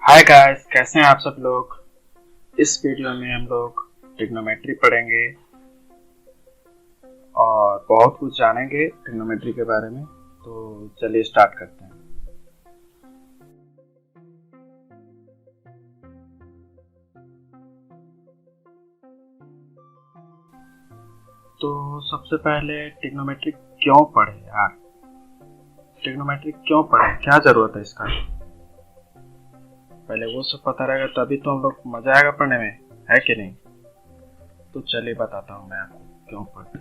Hi guys, कैसे हैं आप सब लोग। इस वीडियो में हम लोग ट्रिग्नोमेट्री पढ़ेंगे और बहुत कुछ जानेंगे ट्रिग्नोमेट्री के बारे में। तो चलिए स्टार्ट करते हैं। तो सबसे पहले ट्रिग्नोमेट्री क्यों पढ़े यार। ट्रिग्नोमेट्री क्यों पढ़े, क्या जरूरत है इसका। पहले वो सब पता रहेगा तभी तो हम लोग मजा आएगा पढ़ने में, है कि नहीं। तो चलिए बताता हूँ मैं आपको क्यों पढ़ते,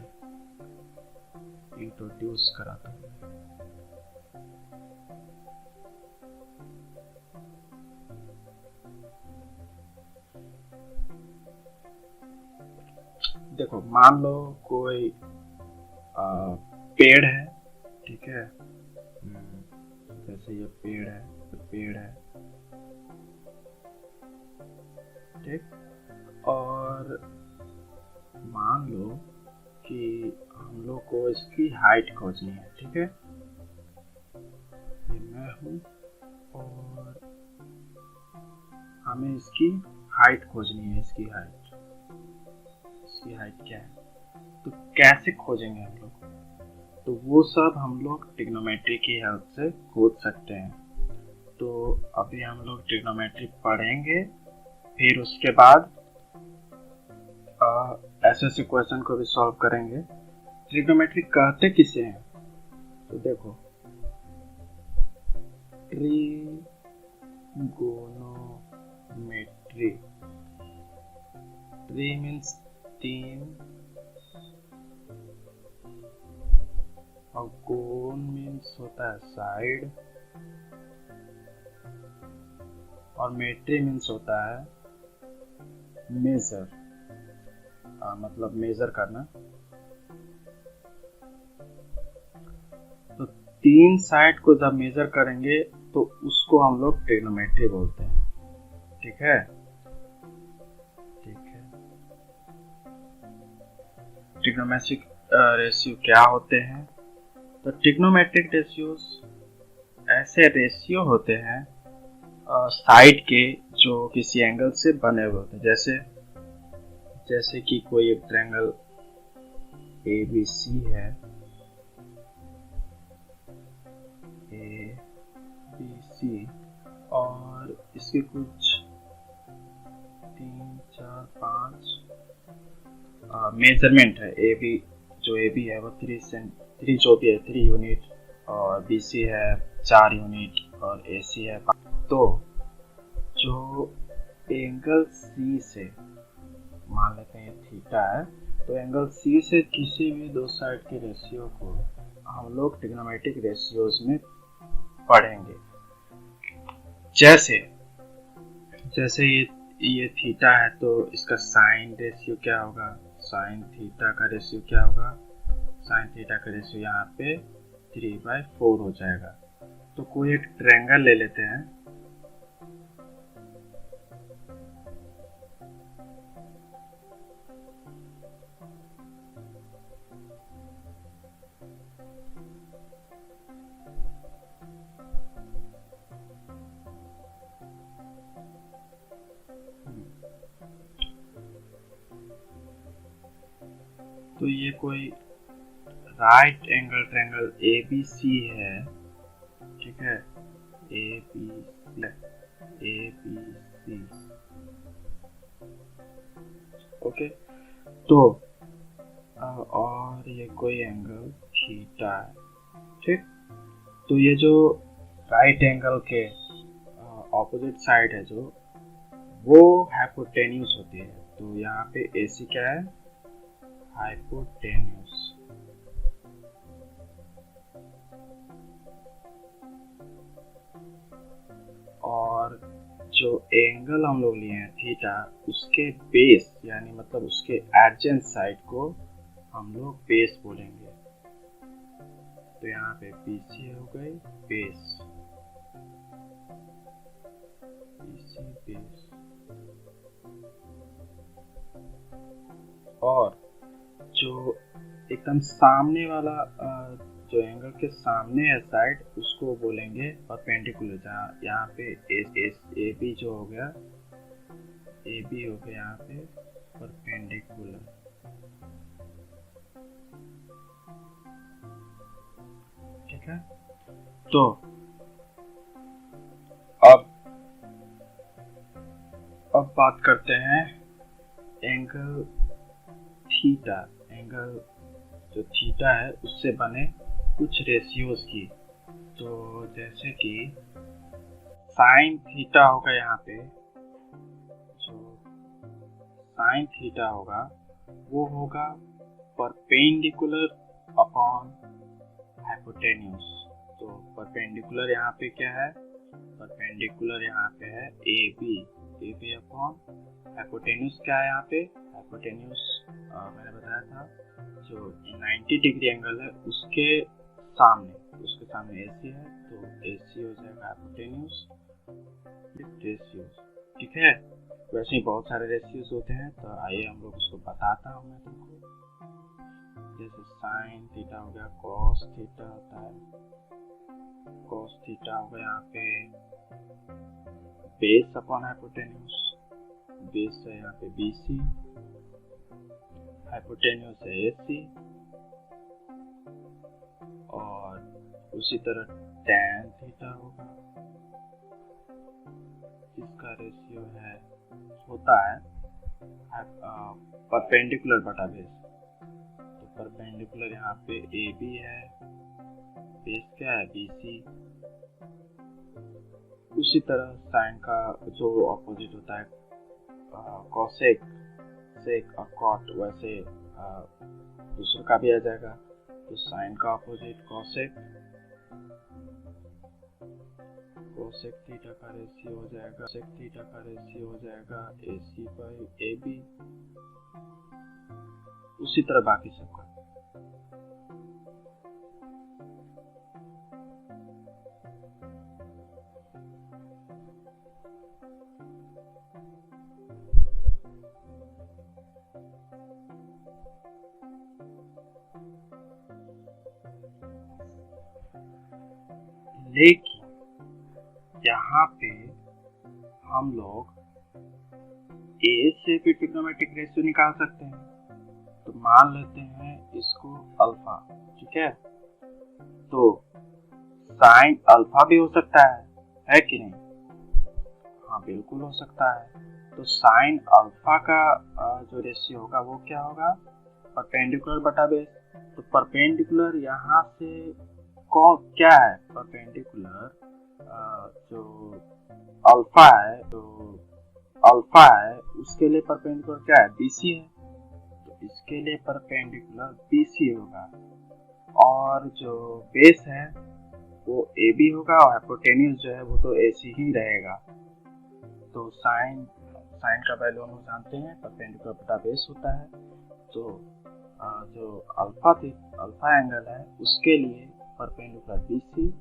इंट्रोड्यूस कराता हूँ। देखो, मान लो कोई पेड़ है, ठीक है। जैसे ये पेड़ है, पेड़ है, ठीक। और मान लो कि हम लोग को इसकी हाइट खोजनी है, ठीक है। ये मैं हूँ और हमें इसकी हाइट खोजनी है। इसकी हाइट क्या है, तो कैसे खोजेंगे हम लोग। तो वो सब हम लोग ट्रिग्नोमेट्री की हेल्प से खोज सकते हैं। तो अभी हम लोग ट्रिग्नोमेट्री पढ़ेंगे, फिर उसके बाद ऐसे क्वेश्चन को भी सॉल्व करेंगे। ट्रिग्नोमेट्री कहते किसे हैं, तो देखो, ट्रिगोनोमेट्री, ट्री मीन्स तीन और गोन मीन्स होता है साइड और मेट्री मीन्स होता है मेजर, मतलब मेजर करना। तो तीन साइड को जब मेजर करेंगे तो उसको हम लोग ट्रिग्नोमेट्री बोलते हैं, ठीक है। ट्रिग्नोमेट्रिक रेशियो क्या होते हैं, तो ट्रिग्नोमेट्रिक रेशियोज ऐसे रेशियो होते हैं साइड के जो किसी एंगल से बने हुए होते हैं। जैसे कि कोई एक ट्रायंगल ABC है, ABC, और इसके कुछ 3, 4, 5 मेजरमेंट है। जो AB है वो 3 जो भी है 3 यूनिट, और BC है 4 यूनिट, और AC है 5। तो जो एंगल C से, मान लेते हैं थीटा है, तो एंगल C से किसी भी दो साइड के रेशियो को हम लोग ट्रिग्नोमेट्रिक रेशियोज में पढ़ेंगे। जैसे ये थीटा है, तो इसका साइन रेशियो क्या होगा, साइन थीटा का रेशियो क्या होगा, साइन थीटा का रेशियो यहाँ पे 3/4 हो जाएगा। तो कोई एक ट्रायंगल ले लेते हैं, तो ये कोई राइट एंगल ट्रायंगल ABC है, ठीक है। ABC, okay. तो और ये कोई एंगल थीटा है, ठीक। तो ये जो राइट एंगल के ऑपोजिट साइड है जो, वो हाइपोटेन्यूज होती है। तो यहाँ पे AC क्या है, हाइपोटेन्यूज। और जो एंगल हम लोग लिए हैं थीटा, उसके बेस यानी मतलब उसके एडजेंट साइड को हम लोग बेस बोलेंगे। तो यहाँ पे BC हो गई बेस, BC बेस। और जो एकदम सामने वाला जो एंगल के सामने है साइड उसको बोलेंगे परपेंडिकुलर। जहाँ यहाँ पे ए बी जो हो गया, ए बी हो गया यहाँ पे परपेंडिकुलर। ठीक है, तो अब बात करते हैं एंगल थीटा। एंगल जो थीटा है उससे बने कुछ रेशियोज की। तो जैसे कि साइन थीटा होगा, यहाँ पे जो साइन थीटा होगा वो होगा परपेंडिकुलर अपॉन हाइपोटेन्यूज। तो परपेंडिकुलर यहाँ पे क्या है, परपेंडिकुलर यहाँ पे है ए बी अपॉन हाइपोटेन्यूज क्या है यहाँ पे, हाइपोटेन्यूज मैंने बताया था जो 90 डिग्री एंगल है उसके सामने AC है, तो AC हो जाएगा हाइपोटेन्यूज रेशियोज। ठीक है, वैसे ही बहुत सारे रेशियोज होते हैं, तो आइए हम लोग उसको बताता हूँ मैं तुमको। जैसे साइन थीटा हो गया, कॉस थीटा होता है, कॉस थीटा हो गया यहाँ पे बेस अपॉन हाइपोटेन्यूज। बेस है यहाँ पे BC, हाइपोटेन्यूज है AC, और उसी तरह tan थीटा होगा, इसका रेशियो होता है परपेंडिकुलर बटा बेस। तो परपेंडिकुलर यहाँ पे AB है, बेस क्या है BC। उसी तरह साइन का जो ऑपोजिट होता है कॉसेक, सेक और कॉट, वैसे दूसरे का भी आ जाएगा। तो साइन का ऑपोजिट कॉसेक, कोसेक थीटा का रेशियो हो जाएगा, सेक थीटा का रेशियो हो जाएगा AC बाई AB। उसी तरह बाकी सबका। लेकिन यहाँ पे हम लोग A से भी ट्रिग्नोमेट्रिक रेशियो निकाल सकते हैं। तो मान लेते हैं इसको अल्फा। ठीक है, तो साइन अल्फा भी हो सकता है कि नहीं? हाँ, बिल्कुल हो सकता है। तो साइन अल्फा का जो रेशियो होगा वो क्या होगा, परपेंडिकुलर बटा बेस। तो परपेंडिकुलर यहाँ से क्या है, परपेंडिकुलर जो अल्फा है, तो अल्फा है उसके लिए परपेंडिकुलर क्या है, BC है। तो इसके लिए परपेंडिकुलर BC होगा, और जो बेस है वो AB होगा, और हाइपोटेन्यूज जो है वो तो AC ही रहेगा। तो साइन का वैल्यू हम लोग जानते हैं, परपेंडिकुलर बटा बेस होता है। तो जो अल्फा एंगल है उसके लिए परपेंडिकुलर BC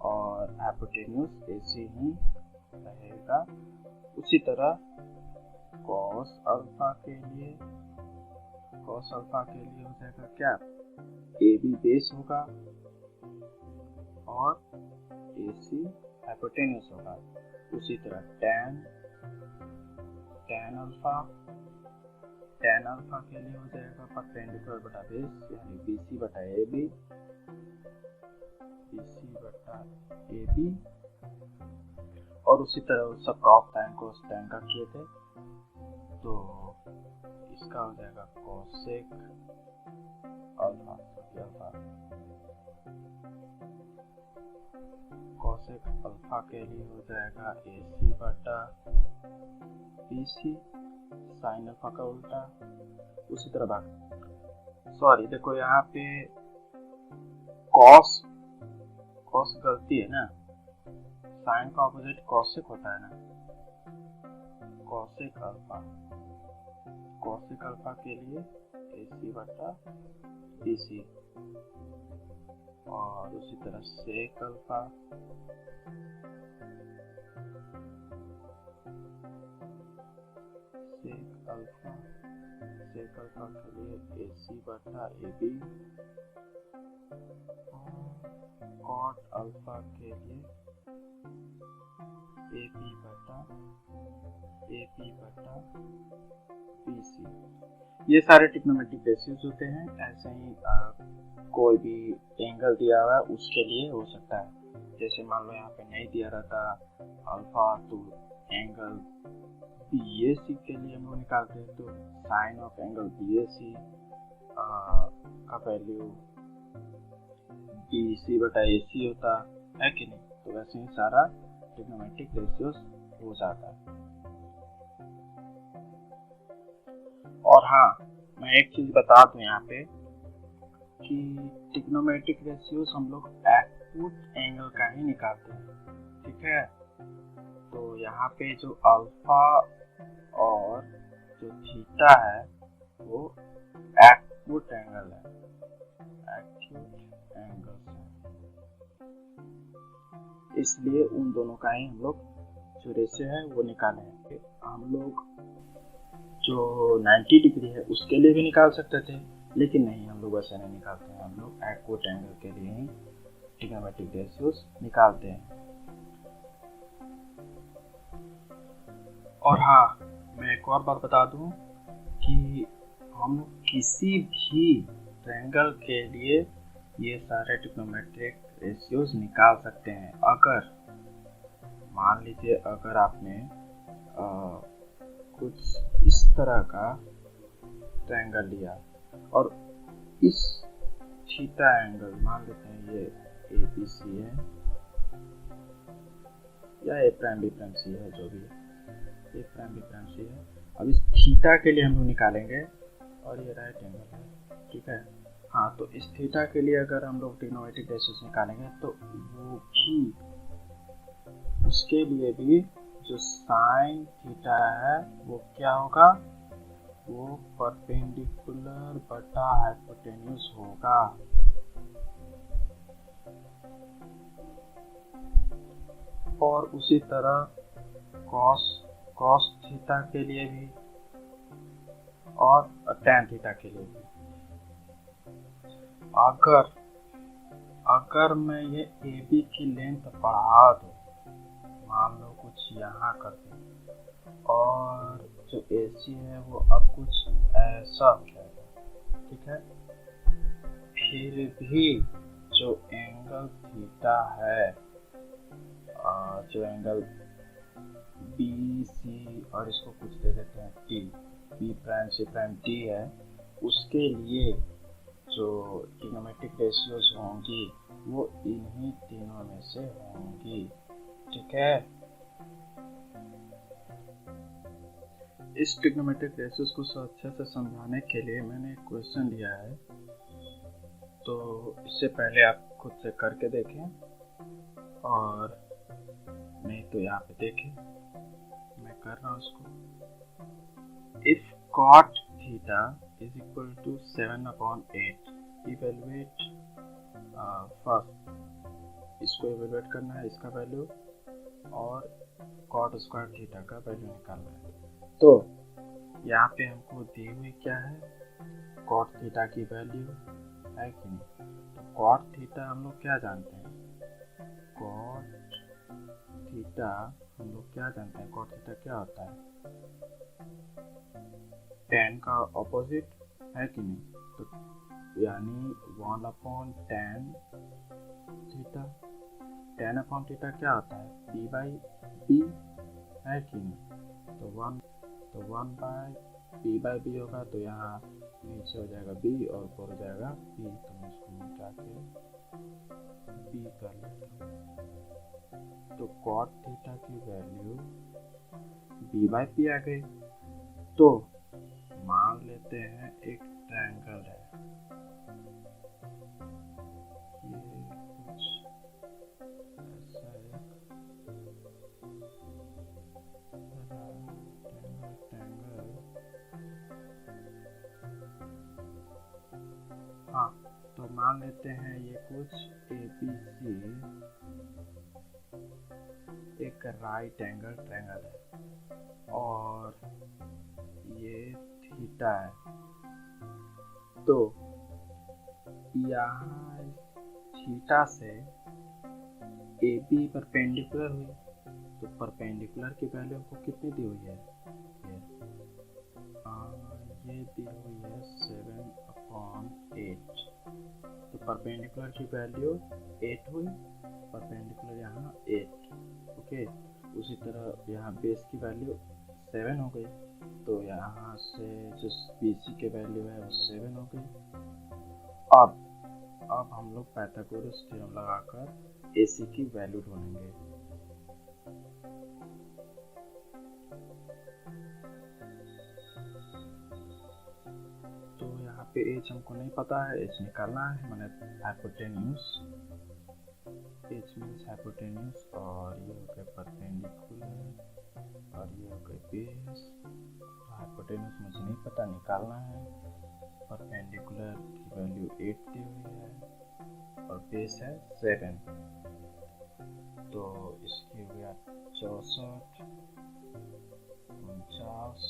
और हाइपोटेन्यूज AC ही रहेगा। उसी तरह कॉस अल्फा के लिए हो जाएगा क्या, AB बेस होगा और AC हाइपोटेन्यूज होगा। उसी तरह tan अल्फा के लिए हो जाएगा परपेंडिकुलर बटा बेस, यानी BC बटा AB। और उसी तरह सब कॉस टैन का किए थे, तो इसका हो जाएगा कोसेक अल्फा। कोसेक अल्फा के लिए हो जाएगा AC बटा BC, साइन अल्फा का उल्टा। उसी तरह बात, सॉरी देखो यहाँ पे कॉस गलती है ना, साइन का ऑपोजिट कॉसेक होता है ना। कॉसेक अल्फा के लिए AC बटा BC, और उसी तरह सेक अल्फा के लिए AC बटा AB, कॉट अल्फा के लिए ए पी बटा BC। ये सारे ट्रिग्नोमेट्रिक रेशियोज होते हैं। ऐसे ही कोई भी एंगल दिया हुआ है उसके लिए हो सकता है। जैसे मान लो यहाँ पे नहीं दिया रहता अल्फा, तो एंगल BAC के लिए हम लोग निकालते हैं, तो साइन ऑफ एंगल BAC का वैल्यू BC बटा AC होता है कि नहीं। तो वैसे ही सारा ट्रिग्नोमेट्रिक रेशियोज हो जाता है। और हाँ, मैं एक चीज बता दूं यहाँ पे कि ट्रिग्नोमेट्रिक रेशियोज हम लोग एक्यूट एंगल का ही निकालते हैं, ठीक है। तो यहाँ पे जो अल्फा और जो थीटा है वो एक्यूट एंगल है, एक्यूट एंगल्स है, इसलिए उन दोनों का ही हम लोग जो रेशियो है वो निकालेंगे। हम लोग जो 90 डिग्री है उसके लिए भी निकाल सकते थे, लेकिन नहीं, हम लोग ऐसा नहीं निकालते हैं। हम लोग एक्यूट एंगल के लिए ही ट्रिग्नोमेट्रिक रेशियोज निकालते हैं। और हाँ, मैं एक और बात बता दूं कि हम लोग किसी भी ट्रायंगल के लिए ये सारे ट्रिग्नोमेट्रिक रेशियोज निकाल सकते हैं। अगर मान लीजिए अगर आपने कुछ इस तरह का ट्रायंगल लिया और इस थीटा एंगल, मान लेते हैं ये ABC है या A prime B prime C है, जो भी है, A prime B prime C है। अब इस थीटा के लिए हम लोग निकालेंगे और ये राइट एंगल है, ठीक है। हाँ, तो इस थीटा के लिए अगर हम लोग ट्रिग्नोमेट्रिक रेशियोज निकालेंगे तो वो भी, उसके लिए भी जो साइन थीटा है वो क्या होगा, वो परपेंडिकुलर बटा हाइपोटेन्यूज होगा। और उसी तरह कॉस थीटा के लिए भी और टैन थीटा के लिए भी। अगर मैं ये AB की लेंथ बढ़ा दूं, मान लो कुछ यहाँ कर दूं, और जो AC है वो अब कुछ ऐसा हो जाएगा, ठीक है। फिर भी जो एंगल थीटा है, जो एंगल BC और इसको कुछ दे देते हैं T, B prime C prime D है, उसके लिए जो ट्रिग्नोमेट्रिक रेशियोज होंगी वो इन्हीं तीनों में से होंगी, ठीक है। इस ट्रिग्नोमेट्रिक रेशियोज को अच्छे से समझाने के लिए मैंने एक क्वेश्चन दिया है, तो इससे पहले आप खुद से करके देखें, और नहीं तो यहाँ पे देखें, मैं कर रहा हूँ इसको। If cot theta is equal to 7/8, evaluate first इसको इवेलुएट करना है, इसका वैल्यू, और cot स्क्वायर थीटा का वैल्यू निकालना है। तो यहाँ पे हमको दी हुई क्या है, cot थीटा की वैल्यू है कि नहीं। तो cot थीटा हम लोग क्या जानते हैं, cot थीटा हम लोग क्या जानते हैं, cot थीटा क्या होता है, tan का ऑपोजिट है कि नहीं। तो यानी 1/tan theta, tan upon theta क्या होता है, P/B है कि नहीं। तो 1/P/B होगा, तो यहाँ नीचे हो जाएगा B और ऊपर हो जाएगा P, तो मैं इसको मिटा के B कर लेता हूँ। तो cot थीटा की वैल्यू B/P आ गई। तो मान लेते हैं एक ट्रायंगल है, ये कुछ ऐसा एक ट्रायंगल, हाँ, तो मान लेते हैं ये कुछ ABC एक राइट एंगल ट्रायंगल है और ये थीटा है। तो यहाँ थीटा से ए बी परपेंडिकुलर हुई, तो परपेंडिकुलर की वैल्यू हमको कितनी दी हुई है, ये दी हुई है 7/8। तो परपेंडिकुलर की वैल्यू 8 हुई, परपेंडिकुलर यहाँ 8। ओके, उसी तरह यहाँ बेस की वैल्यू 7 हो गई, तो यहाँ से जो BC के वैल्यू है वो 7 हो गई। अब हम लोग पाइथागोरस थ्योरम लगाकर AC की वैल्यू ढूंढेंगे। तो यहाँ पे H हमको नहीं पता है, H निकालना है, मैंने हाइपोटेन्यूज, H मीन्स हाइपोटेन्यूज, और ये हो गया परपेंडिकुलर और ये हो गया बेस। हाइपोटेन्यूज मुझे नहीं पता, निकालना है। परपेंडिकुलर की वैल्यू 8 दी हुई है और बेस है 7, तो इसकी हो गया 64, 49।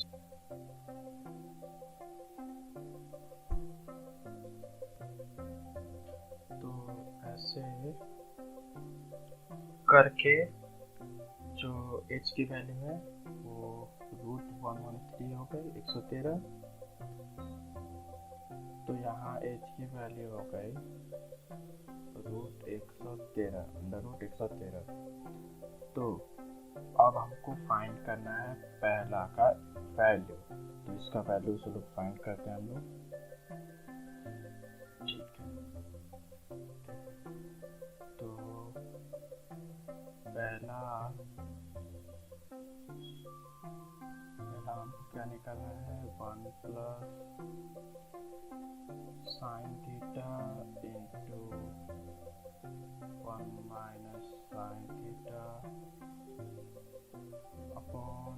तो ऐसे करके जो H की वैल्यू है वो √113 हो गई, 113। तो यहाँ H की वैल्यू हो गई √113। तो अब हमको फाइंड करना है पहला का वैल्यू, तो इसका वैल्यू से लोग फाइंड करते हैं हम लोग। ठीक है, तो पहला हमको क्या निकालना है, 1 + sin theta into 1 - sin theta upon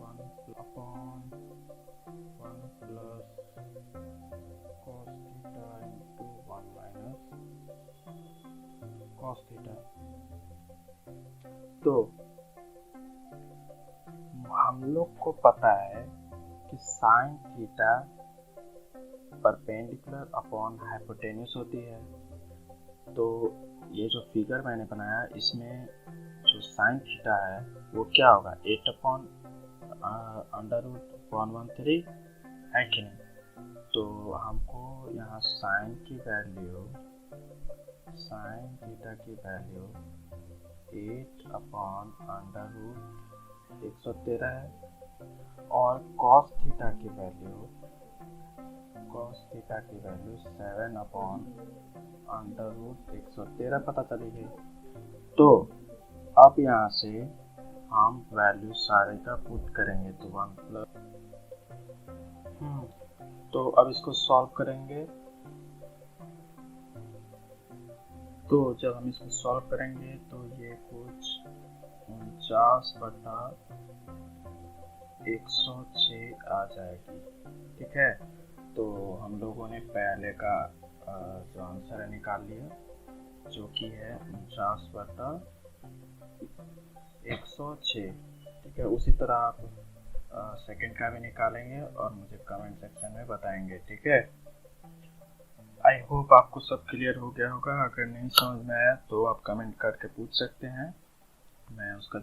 1 + cos theta into 1 - cos theta. तो हम लोग को पता है कि sine theta perpendicular upon hypotenuse होती है। तो ये जो फिगर मैंने बनाया इसमें जो साइन थीटा है वो क्या होगा, 8/√113 है कि नहीं। तो हमको यहाँ साइन थीटा की वैल्यू 8/√113 है, और cos थीटा की वैल्यू 7/√113 पता चली गई। तो अब यहाँ से हम वैल्यू सारे का पुट करेंगे, तो 1 तो अब इसको सॉल्व करेंगे। तो जब हम इसको सॉल्व करेंगे तो ये कुछ 49/106 आ जाएगी। ठीक है, तो हम लोगों ने पहले का जो आंसर है निकाल लिया, जो कि है 49/106। ठीक है, उसी तरह आप सेकंड का भी निकालेंगे और मुझे कमेंट सेक्शन में बताएंगे। ठीक है, आई होप आपको सब क्लियर हो गया होगा। अगर नहीं समझ में आया तो आप कमेंट करके पूछ सकते हैं, मैं उसका